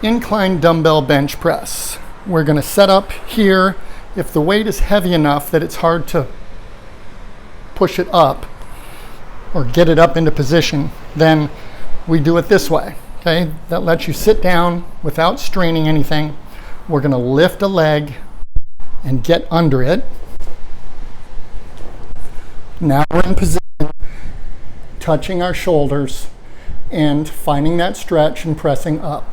incline dumbbell bench press. We're going to set up here. If the weight is heavy enough that it's hard to push it up or get it up into position, then we do it this way. Okay, that lets you sit down without straining anything. We're going to lift a leg and get under it. Now we're in position, touching our shoulders and finding that stretch and pressing up.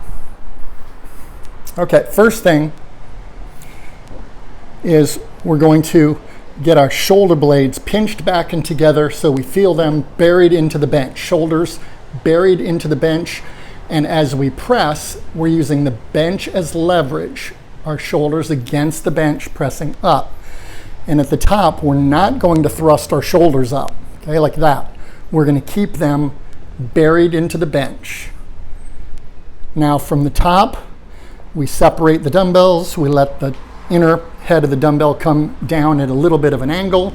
Okay, first thing is we're going to get our shoulder blades pinched back and together so we feel them buried into the bench. Shoulders buried into the bench, and as we press, we're using the bench as leverage. Our shoulders against the bench, pressing up. And at the top, we're not going to thrust our shoulders up, okay, like that. We're going to keep them buried into the bench. Now from the top, we separate the dumbbells. We let the inner head of the dumbbell come down at a little bit of an angle.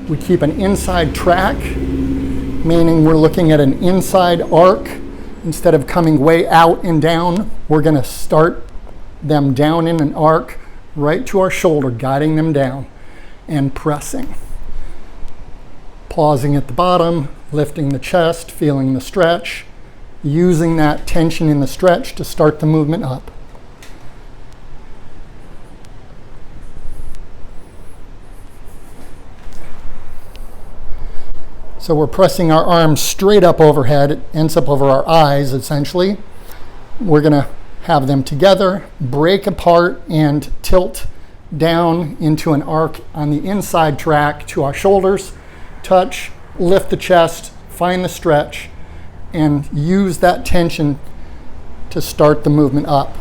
We keep an inside track, meaning we're looking at an inside arc. Instead of coming way out and down, we're going to start them down in an arc right to our shoulder, guiding them down and pressing. Pausing at the bottom, lifting the chest, feeling the stretch, using that tension in the stretch to start the movement up. So we're pressing our arms straight up overhead. It ends up over our eyes, essentially. We're going to have them together, break apart, and tilt down into an arc on the inside track to our shoulders. Touch, lift the chest, find the stretch, and use that tension to start the movement up.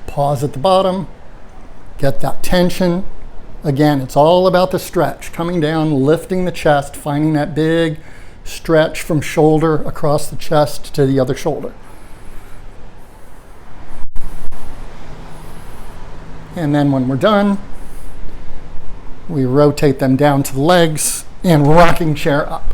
Pause at the bottom, get that tension. Again, it's all about the stretch, coming down, lifting the chest, finding that big stretch from shoulder across the chest to the other shoulder. And then when we're done, we rotate them down to the legs and rocking chair up.